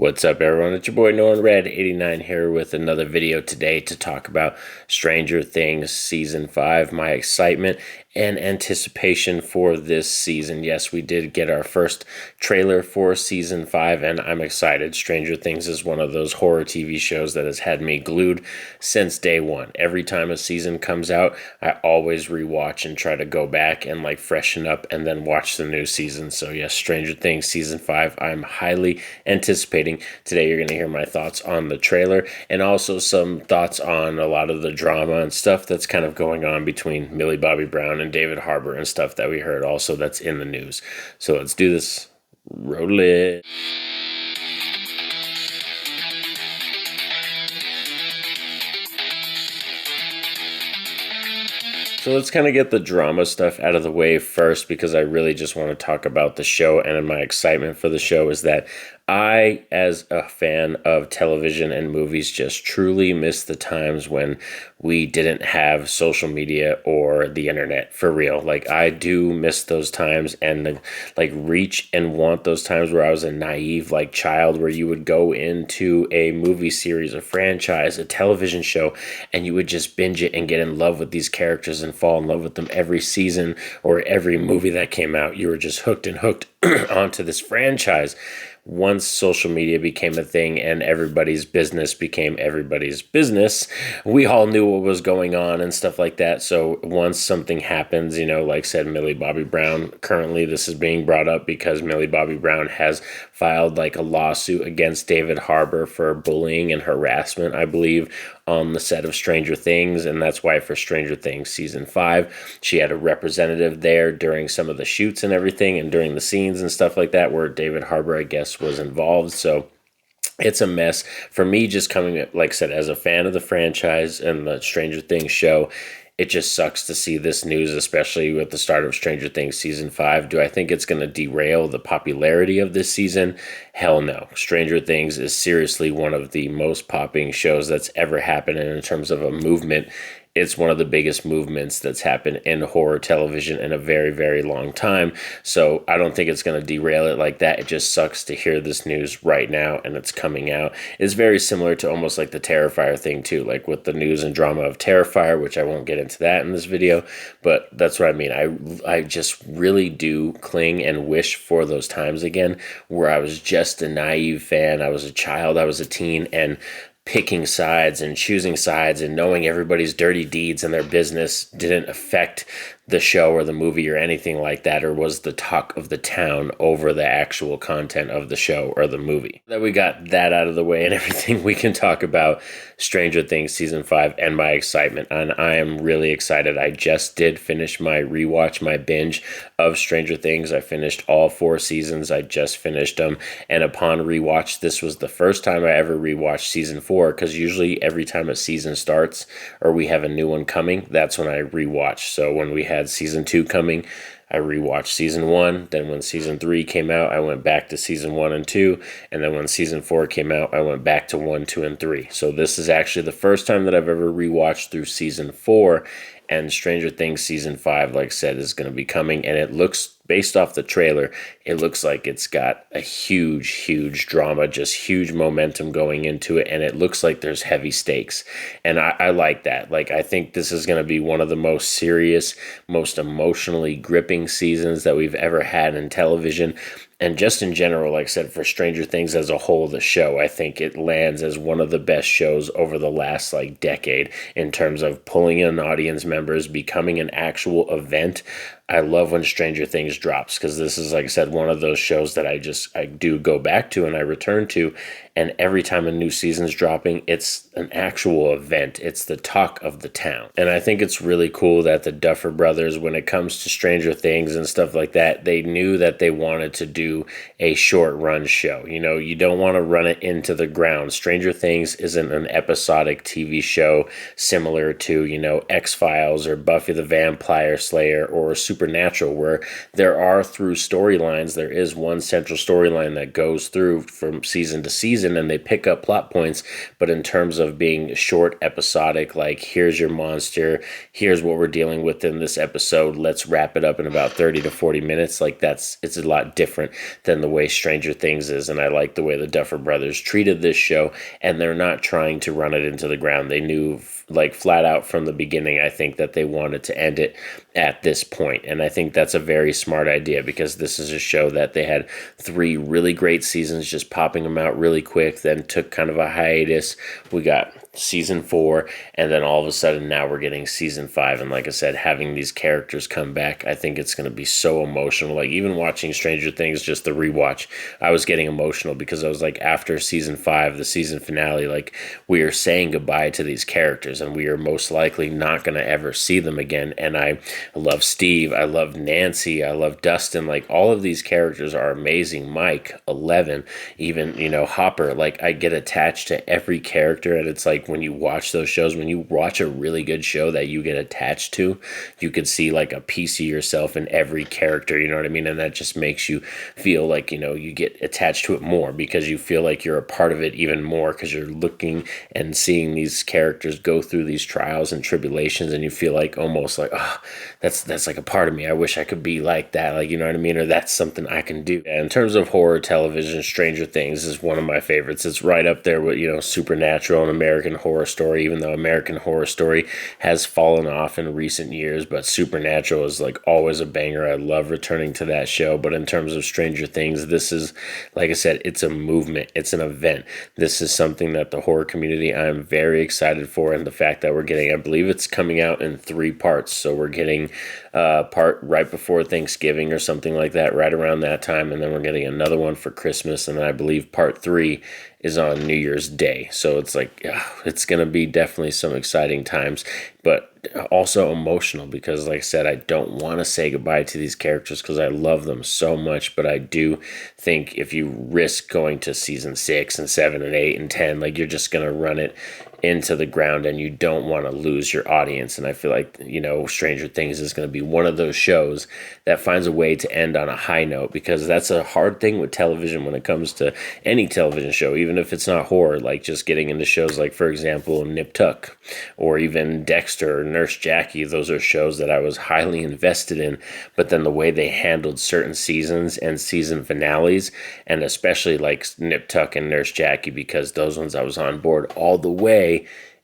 What's up, everyone? It's your boy Norn Red 89 here with another video today to talk about Stranger Things Season 5, my excitement and anticipation for this season. Yes, we did get our first trailer for Season 5, and I'm excited. Stranger Things is one of those horror TV shows that has had me glued since day one. Every time a season comes out, I always rewatch and try to go back and freshen up and then watch the new season. So yes, Stranger Things Season 5, I'm highly anticipating. Today you're going to hear my thoughts on the trailer and also some thoughts on a lot of the drama and stuff that's kind of going on between Millie Bobby Brown and David Harbour and stuff that we heard also that's in the news. So let's do this. Roll it. So let's kind of get the drama stuff out of the way first, because I really just want to talk about the show, and my excitement for the show is that I, as a fan of television and movies, just truly miss the times when we didn't have social media or the internet, for real. I do miss those times and reach and want those times where I was a naive child, where you would go into a movie series, a franchise, a television show, and you would just binge it and get in love with these characters and fall in love with them every season or every movie that came out. You were just hooked onto this franchise. Once social media became a thing and everybody's business became everybody's business, we all knew what was going on and stuff like that. So once something happens, like said, Millie Bobby Brown, currently this is being brought up because Millie Bobby Brown has filed a lawsuit against David Harbour for bullying and harassment, I believe, on the set of Stranger Things. And that's why for Stranger Things Season 5, she had a representative there during some of the shoots and everything, and during the scenes and stuff like that, where David Harbour, I guess, was involved. So it's a mess for me, just coming, like I said, as a fan of the franchise and the Stranger Things show. It just sucks to see this news, especially with the start of Stranger Things Season 5. Do I think it's going to derail the popularity of this season? Hell no. Stranger Things is seriously one of the most popping shows that's ever happened. And in terms of a movement, it's one of the biggest movements that's happened in horror television in a very, very long time. So I don't think it's going to derail it like that. It just sucks to hear this news right now and it's coming out. It's very similar to almost like the Terrifier thing too, with the news and drama of Terrifier, which I won't get into that in this video, but that's what I mean. I just really do cling and wish for those times again, where I was just a naive fan. I was a child, I was a teen, and picking sides and choosing sides and knowing everybody's dirty deeds and their business didn't affect the show or the movie or anything like that, or was the talk of the town over the actual content of the show or the movie. That we got that out of the way and everything, we can talk about Stranger Things Season 5 and my excitement. And I am really excited. I just did finish my rewatch, my binge of Stranger Things. I finished all 4 seasons. I just finished them. And upon rewatch, this was the first time I ever rewatched Season 4, because usually every time a season starts or we have a new one coming, that's when I rewatch. So when we had Season 2 coming, I rewatched Season 1. Then when Season 3 came out, I went back to Season 1 and 2. And then when Season 4 came out, I went back to 1, 2, and 3. So this is actually the first time that I've ever rewatched through Season 4. And Stranger Things Season 5, like I said, is going to be coming. And it looks, based off the trailer, it looks like it's got a huge drama, just huge momentum going into it. And it looks like there's heavy stakes. And I like that. I think this is going to be one of the most serious, most emotionally gripping seasons that we've ever had in television. And just in general, like I said, for Stranger Things as a whole, the show, I think it lands as one of the best shows over the last decade in terms of pulling in audience members, becoming an actual event. I love when Stranger Things drops, because this is, like I said, one of those shows that I do go back to and I return to. And every time a new season's dropping, it's an actual event. It's the talk of the town. And I think it's really cool that the Duffer Brothers, when it comes to Stranger Things and stuff like that, they knew that they wanted to do a short run show. You don't want to run it into the ground. Stranger Things isn't an episodic TV show similar to, X-Files or Buffy the Vampire Slayer or Supernatural, where there are through storylines, there is one central storyline that goes through from season to season. season and they pick up plot points, but in terms of being short, episodic, like here's your monster, here's what we're dealing with in this episode, let's wrap it up in about 30 to 40 minutes, like it's a lot different than the way Stranger Things is. And I like the way the Duffer Brothers treated this show, and they're not trying to run it into the ground. They knew like flat out from the beginning, I think, that they wanted to end it at this point. And I think that's a very smart idea, because this is a show that they had 3 really great seasons, just popping them out really quick, then took kind of a hiatus. We got season 4, and then all of a sudden now we're getting season 5. And like I said, having these characters come back, I think it's going to be so emotional. Like even watching Stranger Things, just the rewatch, I was getting emotional, because I was like, after season 5, the season finale, like we are saying goodbye to these characters, and we are most likely not going to ever see them again. And I love Steve, I love Nancy, I love Dustin, like all of these characters are amazing. Mike, 11, even, Hopper, like I get attached to every character. And it's like, when you watch those shows, when you watch a really good show that you get attached to, you could see like a piece of yourself in every character, you know what I mean? And that just makes you feel like, you get attached to it more, because you feel like you're a part of it even more, because you're looking and seeing these characters go through these trials and tribulations, and you feel like almost like, oh, that's like a part of me. I wish I could be like that, like, you know what I mean? Or that's something I can do. And in terms of horror television, Stranger Things is one of my favorites. It's right up there with, Supernatural and American Horror Story, even though American Horror Story has fallen off in recent years, but Supernatural is like always a banger. I love returning to that show. But in terms of Stranger Things, this is, like I said, it's a movement, it's an event. This is something that the horror community, I'm very excited for. And the fact that we're getting, I believe it's coming out in 3 parts, so we're getting part right before Thanksgiving or something like that, right around that time, and then we're getting another one for Christmas, and then I believe part 3 is on New Year's Day. So it's like, it's going to be definitely some exciting times, but also emotional, because like I said, I don't want to say goodbye to these characters because I love them so much. But I do think if you risk going to season 6 and 7 and 8 and 10, like you're just going to run it into the ground, and you don't want to lose your audience. And I feel like, Stranger Things is going to be one of those shows that finds a way to end on a high note, because that's a hard thing with television when it comes to any television show, even if it's not horror, like just getting into shows like, for example, Nip Tuck, or even Dexter or Nurse Jackie. Those are shows that I was highly invested in, but then the way they handled certain seasons and season finales, and especially like Nip Tuck and Nurse Jackie, because those ones I was on board all the way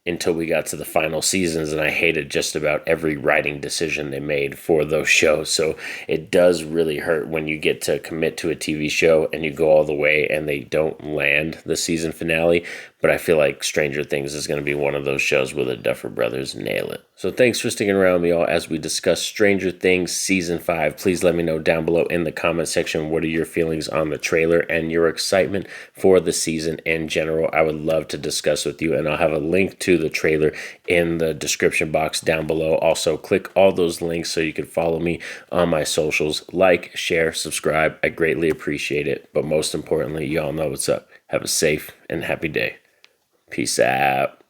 until we got to the final seasons, and I hated just about every writing decision they made for those shows. So it does really hurt when you get to commit to a TV show and you go all the way and they don't land the season finale. But I feel like Stranger Things is going to be one of those shows where the Duffer Brothers nail it. So thanks for sticking around with me all as we discuss Stranger Things Season 5. Please let me know down below in the comment section, what are your feelings on the trailer and your excitement for the season in general. I would love to discuss with you, and I'll have a link to the trailer in the description box down below. Also, click all those links so you can follow me on my socials. Like, share, subscribe. I greatly appreciate it. But most importantly, y'all know what's up. Have a safe and happy day. Peace out.